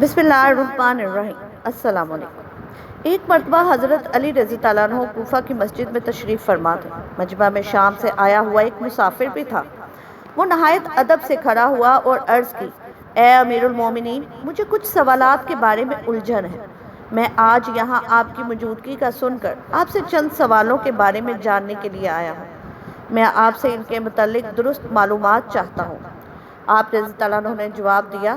بسم اللہ الرحمن الرحیم۔ السلام علیکم۔ ایک مرتبہ حضرت علی رضی اللہ عنہ کوفہ کی مسجد میں تشریف فرما تھے۔ مجمع میں شام سے آیا ہوا ایک مسافر بھی تھا۔ وہ نہایت ادب سے کھڑا ہوا اور عرض کی، اے امیر المومنین، مجھے کچھ سوالات کے بارے میں الجھن ہے۔ میں آج یہاں آپ کی موجودگی کا سن کر آپ سے چند سوالوں کے بارے میں جاننے کے لیے آیا ہوں۔ میں آپ سے ان کے متعلق درست معلومات چاہتا ہوں۔ آپ رضی اللہ عنہ نے جواب دیا،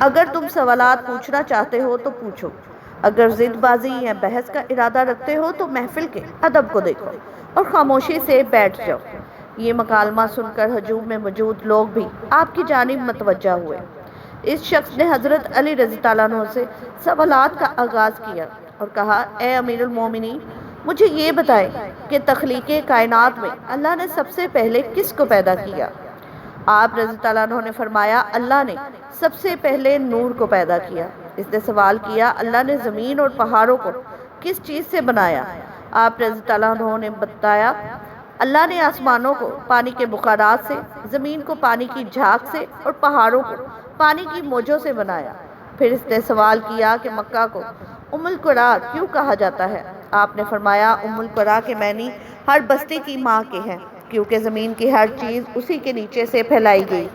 اگر تم سوالات پوچھنا چاہتے ہو تو پوچھو، اگر ضد بازی یا بحث کا ارادہ رکھتے ہو تو محفل کے ادب کو دیکھو اور خاموشی سے بیٹھ جاؤ۔ یہ مکالمہ سن کر ہجوم میں موجود لوگ بھی آپ کی جانب متوجہ ہوئے۔ اس شخص نے حضرت علی رضی اللہ عنہ سے سوالات کا آغاز کیا اور کہا، اے امیر المومنین، مجھے یہ بتائیں کہ تخلیق کائنات میں اللہ نے سب سے پہلے کس کو پیدا کیا؟ آپ رضی اللہ عنہ نے فرمایا، اللہ نے سب سے پہلے نور کو پیدا کیا۔ اس نے سوال کیا، اللہ نے زمین اور پہاڑوں کو کس چیز سے بنایا؟ آپ رضی اللہ عنہ نے بتایا، اللہ نے آسمانوں کو پانی کے بخارات سے، زمین کو پانی کی جھاگ سے اور پہاڑوں کو پانی کی موجوں سے بنایا۔ پھر اس نے سوال کیا کہ مکہ کو ام القری کیوں کہا جاتا ہے؟ آپ نے فرمایا، ام القری کے معنی ہر بستی کی ماں کے ہیں، کیونکہ زمین کی ہر چیز اسی کے نیچے سے پھیلائی گئی۔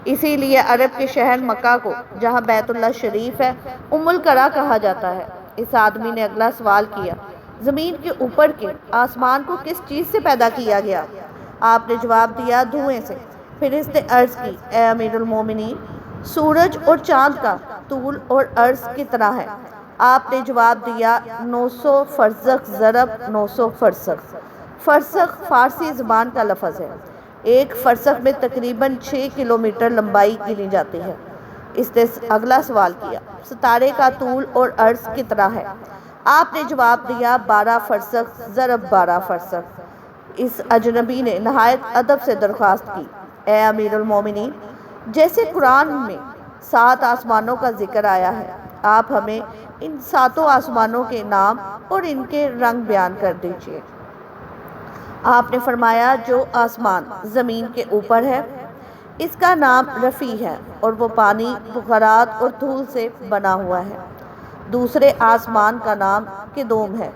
اسی لیے عرب کے شہر مکہ کو، جہاں بیت اللہ شریف ہے، ام القری کہا جاتا ہے۔ اس آدمی نے اگلا سوال کیا، زمین کے اوپر کے آسمان کو کس چیز سے پیدا کیا گیا؟ آپ نے جواب دیا، دھوئیں سے۔ پھر اس نے عرض کی، اے امیر المومنین، سورج اور چاند کا طول اور عرض کتنا ہے؟ آپ نے جواب دیا، 900 فرسخ ضرب 900 فرسخ۔ فرسخ فارسی زبان کا لفظ ہے۔ ایک فرسخ میں تقریباً 6 کلومیٹر لمبائی گنی جاتی ہے۔ اس نے اگلا سوال کیا، ستارے کا طول اور عرض کتنا ہے؟ آپ نے جواب دیا، 12 فرسخ ضرب 12 فرسخ۔ اس اجنبی نے نہایت ادب سے درخواست کی، اے امیر المومنین، جیسے قرآن میں 7 آسمانوں کا ذکر آیا ہے، آپ ہمیں ان 7 آسمانوں کے نام اور ان کے رنگ بیان کر دیجیے۔ آپ نے فرمایا، جو آسمان زمین کے اوپر ہے اس کا نام رفیع ہے اور وہ پانی، بخارات اور دھول سے بنا ہوا ہے۔ دوسرے آسمان کا نام کدوم ہے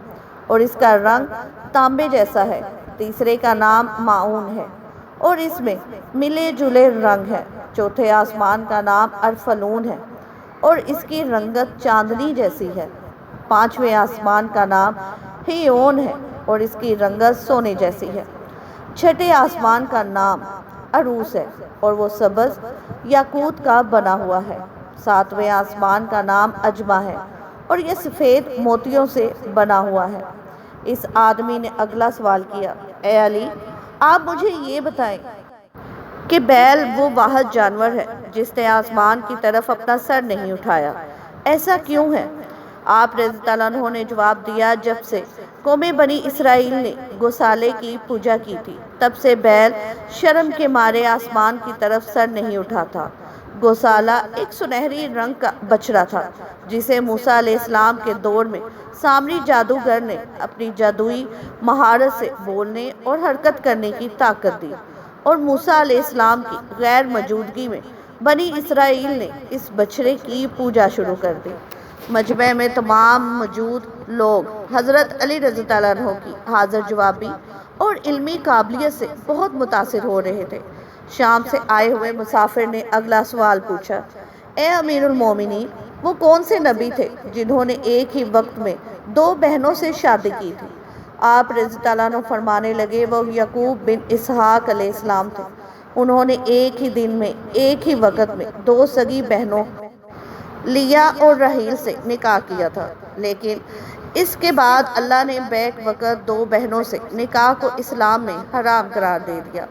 اور اس کا رنگ تانبے جیسا ہے۔ تیسرے کا نام معون ہے اور اس میں ملے جلے رنگ ہے۔ چوتھے آسمان کا نام ارفلون ہے اور اس کی رنگت چاندنی جیسی ہے۔ پانچویں آسمان کا نام ہیون ہے اور اس کی رنگت سونے جیسی ہے۔ چھٹے آسمان کا نام عروس ہے اور وہ سبز یاقوت کا بنا ہوا ہے۔ ساتویں آسمان کا نام اجمہ ہے اور یہ سفید موتیوں سے بنا ہوا ہے۔ اس آدمی نے اگلا سوال کیا، اے علی، آپ مجھے یہ بتائیں کہ بیل وہ واحد جانور ہے جس نے آسمان کی طرف اپنا سر نہیں اٹھایا، ایسا کیوں ہے؟ آپ رضی اللہ عنہ نے جواب دیا، جب سے قوم بنی اسرائیل نے گوسالے کی پوجا کی تھی تب سے بیل شرم کے مارے آسمان کی طرف سر نہیں اٹھاتا۔ گوسالہ ایک سنہری رنگ کا بچڑا تھا جسے موسیٰ علیہ السلام کے دور میں سامری جادوگر نے اپنی جادوئی مہارت سے بولنے اور حرکت کرنے کی طاقت دی، اور موسیٰ علیہ السلام کی غیر موجودگی میں بنی اسرائیل نے اس بچڑے کی پوجا شروع کر دی۔ مجمع میں تمام موجود لوگ حضرت علی رضی اللہ عنہ کی حاضر جوابی اور علمی قابلیت سے بہت متاثر ہو رہے تھے۔ شام سے آئے ہوئے مسافر نے اگلا سوال پوچھا، اے امیر المومنین، وہ کون سے نبی تھے جنہوں نے ایک ہی وقت میں 2 بہنوں سے شادی کی تھی؟ آپ رضی اللہ عنہ فرمانے لگے، وہ یعقوب بن اسحاق علیہ السلام تھے۔ انہوں نے ایک ہی دن میں ایک ہی وقت میں 2 سگی بہنوں لیا اور رحیل سے نکاح کیا تھا، لیکن اس کے بعد اللہ نے بیک وقت 2 بہنوں سے نکاح کو اسلام میں حرام قرار دے دیا۔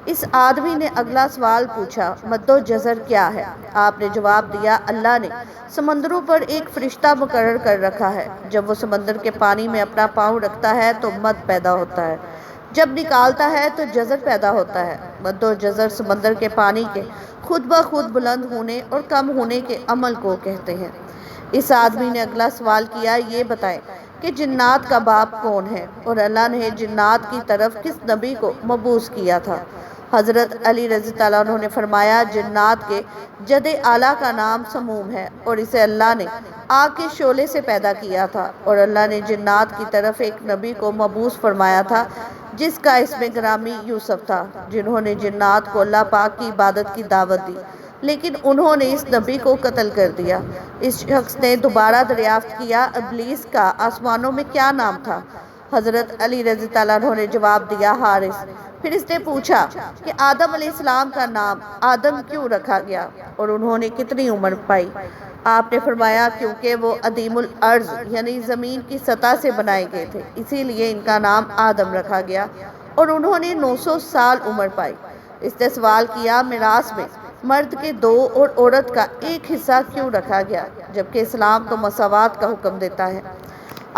اس آدمی نے اگلا سوال پوچھا، مد و جزر کیا ہے؟ آپ نے جواب دیا، اللہ نے سمندروں پر ایک فرشتہ مقرر کر رکھا ہے، جب وہ سمندر کے پانی میں اپنا پاؤں رکھتا ہے تو مد پیدا ہوتا ہے، جب نکالتا ہے تو جزر پیدا ہوتا ہے۔ مد و جزر سمندر کے پانی کے خود بخود بلند ہونے اور کم ہونے کے عمل کو کہتے ہیں۔ اس آدمی نے اگلا سوال کیا، یہ بتائیں کہ جنات کا باپ کون ہے اور اللہ نے جنات کی طرف کس نبی کو مبعوث کیا تھا؟ حضرت علی رضی اللہ عنہ نے فرمایا جنات کے جد اعلیٰ کا نام سموم ہے اور اسے اللہ نے آگ کے شعلے سے پیدا کیا تھا، اور اللہ نے جنات کی طرف ایک نبی کو مبعوث فرمایا تھا جس کا اسم گرامی یوسف تھا، جنہوں نے جنات کو اللہ پاک کی عبادت کی دعوت دی، لیکن انہوں نے اس نبی کو قتل کر دیا۔ اس شخص نے دوبارہ دریافت کیا ابلیس کا آسمانوں میں کیا نام تھا؟ حضرت علی رضی اللہ عنہ نے جواب دیا حارث۔ پھر اس نے پوچھا کہ آدم علیہ السلام کا نام آدم کیوں رکھا گیا اور انہوں نے کتنی عمر پائی؟ آپ نے فرمایا کیونکہ وہ عدیم الارض یعنی زمین کی سطح سے بنائے گئے تھے، اسی لیے ان کا نام آدم رکھا گیا اور انہوں نے 900 سال عمر پائی۔ اس نے سوال کیا میراث میں مرد کے 2 اور عورت کا 1 حصہ کیوں رکھا گیا جبکہ اسلام تو مساوات کا حکم دیتا ہے؟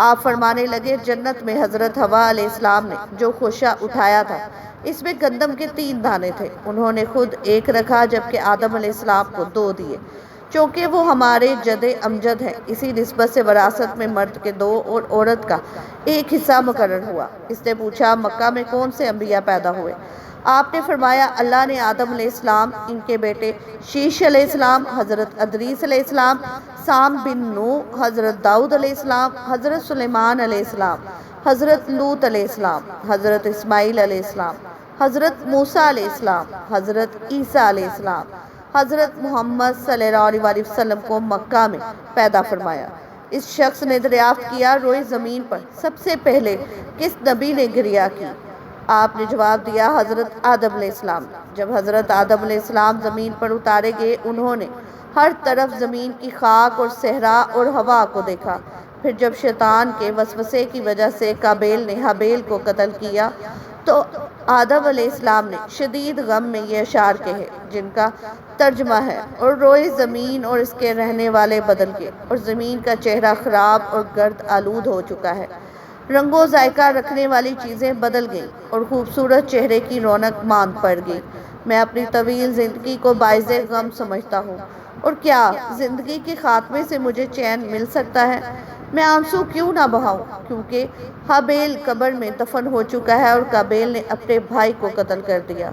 آپ فرمانے لگے جنت میں حضرت حوا علیہ السلام نے جو خوشہ اٹھایا تھا اس میں گندم کے 3 دانے تھے، انہوں نے خود 1 رکھا جبکہ آدم علیہ السلام کو 2 دیے، چونکہ وہ ہمارے جد امجد ہیں، اسی نسبت سے وراثت میں مرد کے 2 اور عورت کا 1 حصہ مقرر ہوا۔ اس نے پوچھا مکہ میں کون سے انبیاء پیدا ہوئے؟ آپ نے فرمایا اللہ نے آدم علیہ السلام، ان کے بیٹے شیش علیہ السلام، حضرت ادریس علیہ السلام، سام بن نوح، حضرت داؤد علیہ السلام، حضرت سلیمان علیہ السلام، حضرت لوط علیہ السلام، حضرت اسماعیل علیہ السلام، حضرت موسیٰ علیہ السلام، حضرت عیسیٰ علیہ السلام، حضرت محمد صلی اللہ علیہ وسلم کو مکہ میں پیدا فرمایا۔ اس شخص نے دریافت کیا روئے زمین پر سب سے پہلے کس نبی نے گریا کی؟ آپ نے جواب دیا حضرت آدم علیہ السلام۔ جب حضرت آدم علیہ السلام زمین پر اتارے گئے انہوں نے ہر طرف زمین کی خاک اور صحرا اور ہوا کو دیکھا۔ پھر جب شیطان کے وسوسے کی وجہ سے قابیل نے حابیل کو قتل کیا تو آدم علیہ السلام نے شدید غم میں یہ اشعار کہے جن کا ترجمہ ہے اور روئے زمین اور اس کے رہنے والے بدل گئے اور زمین کا چہرہ خراب اور گرد آلود ہو چکا ہے، رنگ و ذائقہ رکھنے والی چیزیں بدل گئیں اور خوبصورت چہرے کی رونق ماند پڑ گئی۔ میں اپنی طویل زندگی کو باعث غم سمجھتا ہوں، اور کیا زندگی کے خاتمے سے مجھے چین مل سکتا ہے؟ میں آنسو کیوں نہ بہاؤں کیونکہ حابیل قبر میں دفن ہو چکا ہے اور قابیل نے اپنے بھائی کو قتل کر دیا۔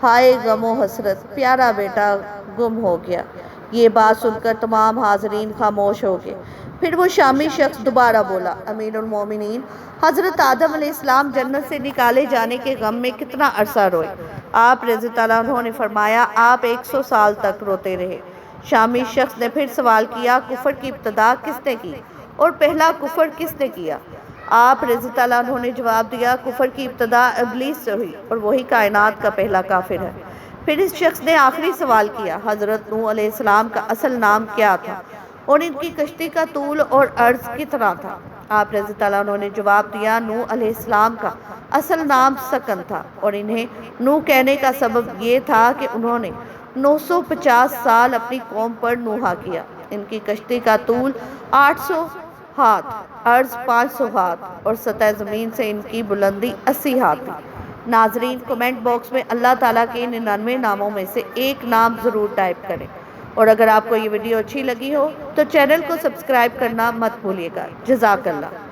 ہائے غم و حسرت، پیارا بیٹا گم ہو گیا۔ یہ بات سن کر تمام حاضرین خاموش ہو گئے۔ پھر وہ شامی شخص دوبارہ بولا امیر المومنین، حضرت آدم علیہ السلام جنت سے نکالے جانے کے غم میں کتنا عرصہ روئے؟ آپ رضی اللہ عنہ نے فرمایا آپ 100 سال تک روتے رہے۔ شامی شخص نے پھر سوال کیا کفر کی ابتدا کس نے کی اور پہلا کفر کس نے کیا؟ آپ رضی اللہ عنہ نے جواب دیا کفر کی ابتدا ابلیس سے ہوئی اور وہی کائنات کا پہلا کافر ہے۔ پھر اس شخص نے آخری سوال کیا حضرت نوح علیہ السلام کا اصل نام کیا تھا اور ان کی کشتی کا طول اور عرض کتنا تھا؟ آپ رضی اللہ عنہ نے جواب دیا نوح علیہ السلام کا اصل نام سکن تھا اور انہیں نوح کہنے کا سبب یہ تھا کہ انہوں نے 950 سال اپنی قوم پر نوحہ کیا۔ ان کی کشتی کا طول 800 ہاتھ، عرض 500 ہاتھ اور سطح زمین سے ان کی بلندی 80 ہاتھ تھی۔ ناظرین کمنٹ باکس میں اللہ تعالیٰ کے 99 ناموں میں سے ایک نام ضرور ٹائپ کریں، اور اگر آپ کو یہ ویڈیو اچھی لگی ہو تو چینل کو سبسکرائب کرنا مت بھولیے گا۔ جزاک اللہ۔